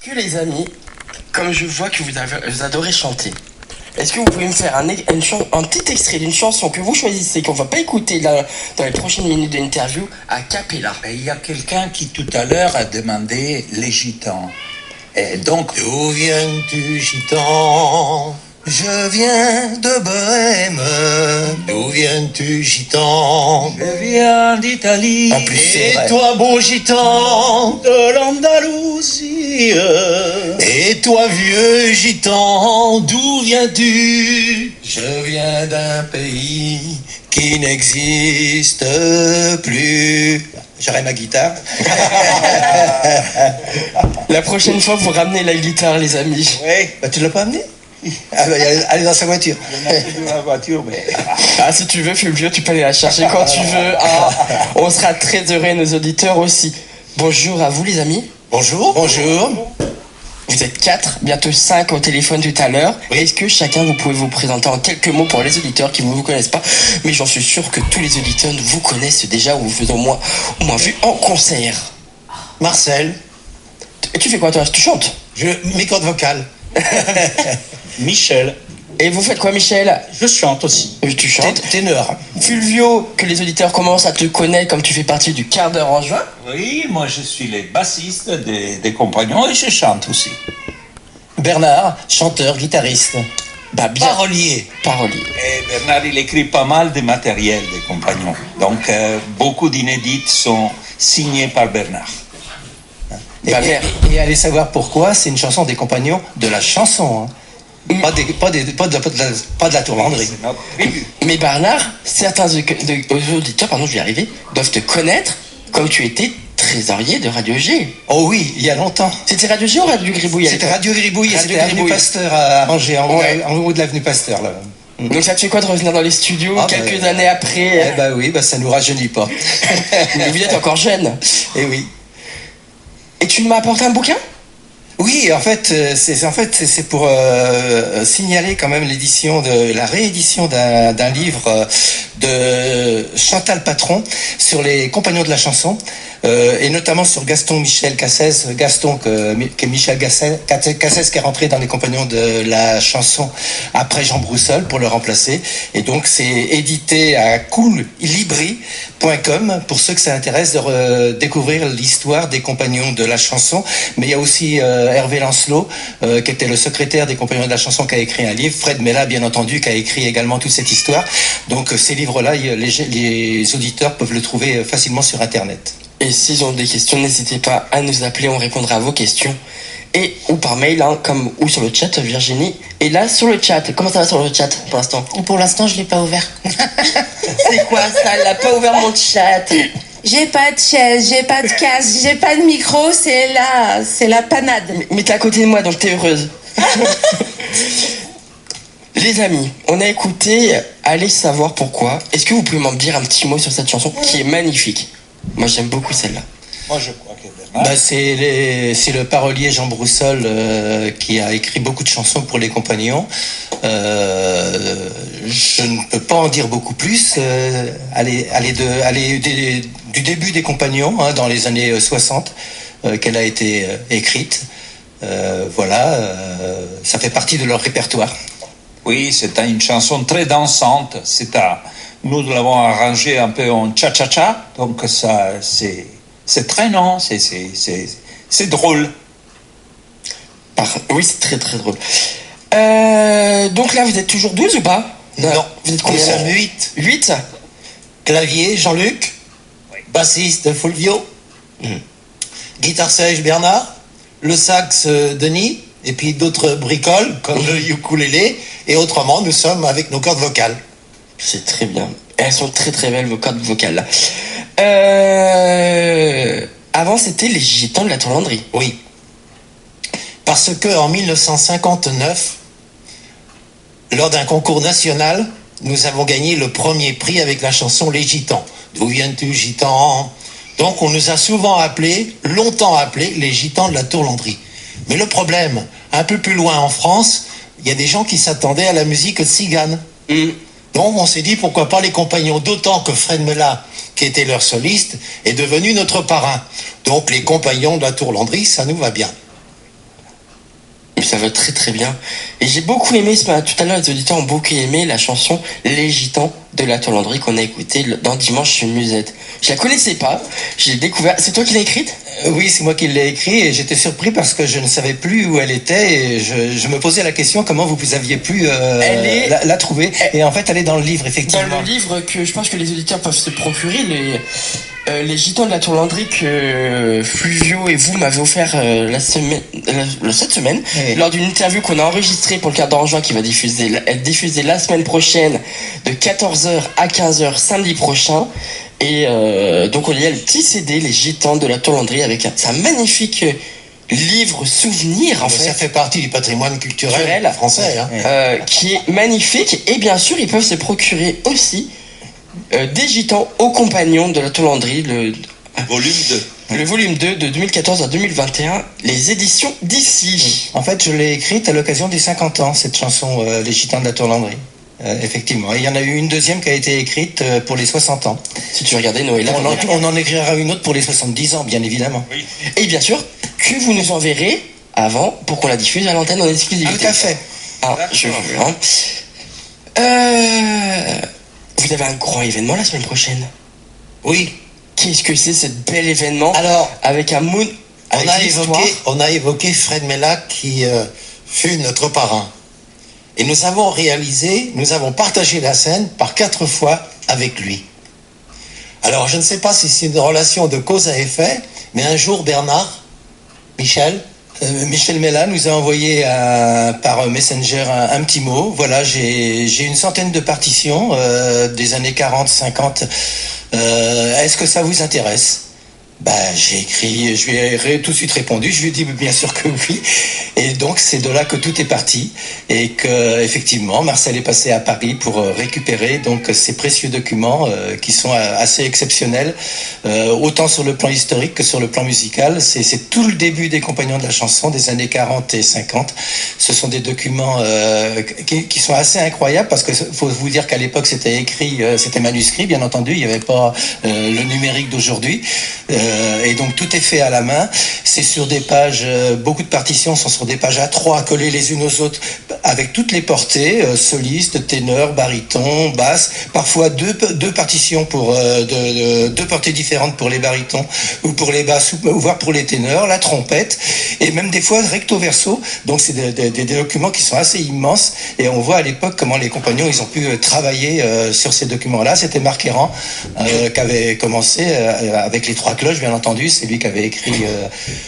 Que les amis, comme je vois que vous adorez chanter, est-ce que vous pouvez me faire un petit extrait d'une chanson que vous choisissez, qu'on va pas écouter là, dans les prochaines minutes de l'interview, a cappella? Il y a quelqu'un qui tout à l'heure a demandé les gitans. Et donc, d'où viens-tu, gitan? Je viens de Bohème. D'où viens-tu, gitan? Je viens d'Italie. En plus, c'est vrai. Et toi, beau gitan, de l'Andalousie. Et toi, vieux gitan, d'où viens-tu? Je viens d'un pays qui n'existe plus. J'aurai ma guitare. La prochaine fois, vous ramenez la guitare, les amis. Oui. Bah, tu l'as pas amené? Ah bah, elle est dans sa voiture. Elle est dans la voiture, mais... Ah, si tu veux, Fulvio, tu peux aller la chercher quand tu veux. Ah, on sera très heureux, nos auditeurs aussi. Bonjour à vous, les amis. Bonjour. Bonjour. Vous êtes 4, bientôt 5 au téléphone tout à l'heure. Oui. Est-ce que chacun vous pouvez vous présenter en quelques mots pour les auditeurs qui ne vous connaissent pas? Mais j'en suis sûr que tous les auditeurs vous connaissent déjà ou vous avez au moins vu en concert. Marcel. Et tu fais quoi toi? Tu chantes? Mes cordes vocales. Michel. Et vous faites quoi, Michel? Je chante aussi. Tu chantes. Ténor. Fulvio, que les auditeurs commencent à te connaître comme tu fais partie du quart d'heure en juin. Oui, moi je suis le bassiste des compagnons et je chante aussi. Bernard, chanteur, guitariste. Bah bien. Parolier. Parolier. Et Bernard, il écrit pas mal de matériel des compagnons. Donc beaucoup d'inédits sont signés par Bernard. Bah, merde. Et allez savoir pourquoi, c'est une chanson des compagnons de la chanson. Hein. Pas de la tourlanderie. C'est notre tribu. Mais Bernard, certains auditeurs, pardon, je vais y arriver, doivent te connaître comme tu étais trésorier de Radio G. Oh oui, il y a longtemps. C'était Radio G ou Radio Gribouille? C'était Radio Gribouille et Radio c'était avenue Gribouille. Pasteur à Angers, Ouais. en haut de l'avenue Pasteur. Là. Donc ça te fait quoi de revenir dans les studios Ah, quelques bah, années après? Eh bah oui, bah ça nous rajeunit pas. Mais vous êtes encore jeune. Eh oui. Et tu m'as apporté un bouquin? Oui, en fait, c'est pour signaler quand même la réédition d'un livre de Chantal Patron sur les compagnons de la chanson, et notamment sur Gaston Michel Cassès, qui est Michel Cassès qui est rentré dans les compagnons de la chanson après Jean Broussol pour le remplacer. Et donc c'est édité à coollibri.com pour ceux que ça intéresse de découvrir l'histoire des compagnons de la chanson. Mais il y a aussi Hervé Lancelot, qui était le secrétaire des compagnons de la chanson, qui a écrit un livre. Fred Mella, bien entendu, qui a écrit également toute cette histoire. Donc ces livres-là, les auditeurs peuvent le trouver facilement sur Internet. Et s'ils ont des questions, n'hésitez pas à nous appeler, on répondra à vos questions. Et ou par mail, hein, ou sur le chat, Virginie. Et là, sur le chat, comment ça va sur le chat pour l'instant? Pour l'instant, je l'ai pas ouvert. C'est quoi ça? Elle n'a pas ouvert mon chat. J'ai pas de chaise, j'ai pas de casque, j'ai pas de micro, c'est la panade. Mais t'es à côté de moi, donc t'es heureuse. Les amis, on a écouté Allez savoir pourquoi. Est-ce que vous pouvez m'en dire un petit mot sur cette chanson qui est magnifique? Moi, j'aime beaucoup celle-là. Moi je crois que Bernard... Bah, c'est le parolier Jean Broussol qui a écrit beaucoup de chansons pour les compagnons. Je ne peux pas en dire beaucoup plus. Du début des compagnons, hein, dans les années 60, qu'elle a été écrite. Ça fait partie de leur répertoire. Oui, c'est une chanson très dansante. Nous l'avons arrangée un peu en cha-cha-cha, donc ça, c'est très non, c'est drôle. Oui, c'est très très drôle. Donc là, vous êtes toujours 12 ou pas? Non. Vous êtes Nous combien? sommes 8. 8? Clavier, Jean-Luc. Bassiste, Fulvio. Guitare sèche, Bernard. Le sax, Denis. Et puis d'autres bricoles, comme le ukulélé. Et autrement, nous sommes avec nos cordes vocales. C'est très bien. Elles sont très très belles, vos cordes vocales. Avant, c'était les Gitans de la Tourlanderie. Oui. Parce que en 1959, lors d'un concours national, nous avons gagné le premier prix avec la chanson Les Gitans. D'où viens-tu, Gitan? Donc on nous a souvent longtemps appelés les Gitans de la Tourlanderie. Mais le problème, un peu plus loin en France, il y a des gens qui s'attendaient à la musique tzigane. Donc on s'est dit pourquoi pas les compagnons, d'autant que Fred Mella, qui était leur soliste, est devenu notre parrain. Donc les compagnons de la Tourlanderie, ça nous va bien. Ça va très très bien. Et j'ai beaucoup aimé, tout à l'heure les auditeurs ont beaucoup aimé la chanson Les Gitans de la Tollandrie qu'on a écoutée dans Dimanche sur Musette. Je la connaissais pas, je l'ai découvert. C'est toi qui l'as écrite? Oui, c'est moi qui l'ai écrit et j'étais surpris parce que je ne savais plus où elle était et je me posais la question comment vous aviez pu la trouver. Et en fait, elle est dans le livre, effectivement. Dans le livre que je pense que les auditeurs peuvent se procurer, les Gitans de la Tollandrie que Fluvio et vous m'avez offert cette semaine, Oui. lors d'une interview qu'on a enregistrée pour le quart d'heure en juin qui va être diffusée la semaine prochaine de 14h à 15h samedi prochain. Et donc il y a le petit CD Les Gitans de la Tollandrie avec un magnifique livre souvenir en Ça fait. fait partie du patrimoine culturel français. Hein. Qui est magnifique, et bien sûr ils peuvent se procurer aussi des Gitans aux compagnons de la Tollandrie, Volume 2. le volume 2 de 2014 à 2021, les éditions d'ici. En fait, je l'ai écrite à l'occasion des 50 ans, cette chanson Les Gitans de la Tollandrie. Effectivement. Et il y en a eu une deuxième qui a été écrite pour les 60 ans. Si tu regardais Noël, On en écrira une autre pour les 70 ans, bien évidemment. et bien sûr que vous nous enverrez avant pour qu'on la diffuse à l'antenne en exclusivité. Tout à fait. Ah, je veux. Hein. Vous avez un grand événement la semaine prochaine. Oui. Qu'est-ce que c'est cet bel événement? Alors, avec un mot. on a évoqué Fred Mella qui fut notre parrain. Et nous avons partagé la scène par 4 fois avec lui. Alors, je ne sais pas si c'est une relation de cause à effet, mais un jour, Michel Mella nous a envoyé par Messenger un petit mot. Voilà, j'ai une centaine de partitions des années 40, 50. Est-ce que ça vous intéresse? J'ai écrit, je lui ai tout de suite répondu, je lui ai dit bien sûr que oui. Et donc c'est de là que tout est parti et que effectivement Marcel est passé à Paris pour récupérer donc ces précieux documents qui sont assez exceptionnels, autant sur le plan historique que sur le plan musical. C'est tout le début des Compagnons de la chanson des années 40 et 50. Ce sont des documents qui sont assez incroyables parce que faut vous dire qu'à l'époque c'était écrit, c'était manuscrit bien entendu, il n'y avait pas le numérique d'aujourd'hui. Et donc tout est fait à la main. C'est sur des pages, beaucoup de partitions sont sur des pages A3 collées les unes aux autres avec toutes les portées, solistes, ténors, barytons, basses, parfois deux partitions pour deux portées différentes pour les barytons ou pour les basses ou voire pour les ténors, la trompette et même des fois recto verso. Donc c'est des documents qui sont assez immenses et on voit à l'époque comment les compagnons ils ont pu travailler sur ces documents-là. C'était Marc Errand qui avait commencé avec les 3 cloches, bien entendu, c'est lui qui avait écrit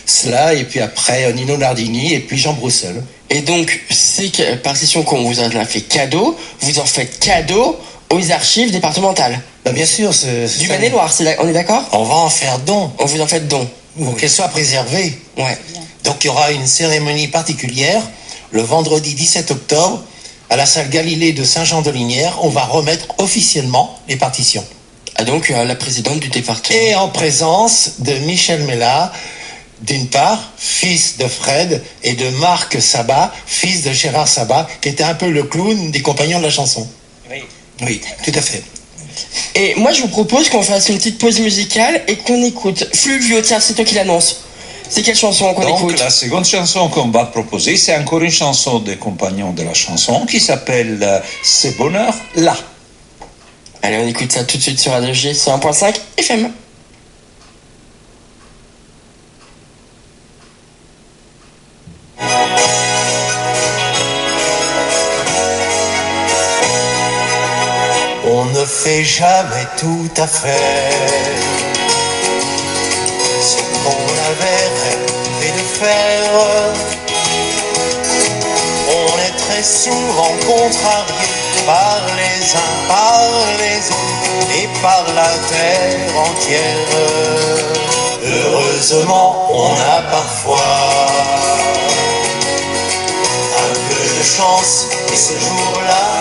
cela, et puis après Nino Nardini, et puis Jean Broussel. Et donc, ces partitions qu'on vous en a fait cadeau, vous en faites cadeau aux archives départementales. Bien sûr. Du Maine-et-Loire, on est d'accord? On va en faire don. On vous en fait don. Pour qu'elle soit préservée. Ouais. Donc il y aura une cérémonie particulière, le vendredi 17 octobre, à la salle Galilée de Saint-Jean-de-Lignières. On va remettre officiellement les partitions. Ah donc la présidente du département. Et en présence de Michel Mella, d'une part, fils de Fred, et de Marc Sabat, fils de Gérard Sabat, qui était un peu le clown des Compagnons de la chanson. Oui, tout à fait. Et moi je vous propose qu'on fasse une petite pause musicale et qu'on écoute Fluvio. Tiens, c'est toi qui l'annonce. C'est quelle chanson qu'on écoute? Donc la seconde chanson qu'on va proposer, c'est encore une chanson des Compagnons de la chanson qui s'appelle C'est bonheur là. Allez, on écoute ça tout de suite sur Radio G 101.5 FM. On ne fait jamais tout à fait ce qu'on avait rêvé de faire. On est très souvent contrarié par les uns, par les autres et par la terre entière. Heureusement, on a parfois un peu de chance et ce jour-là,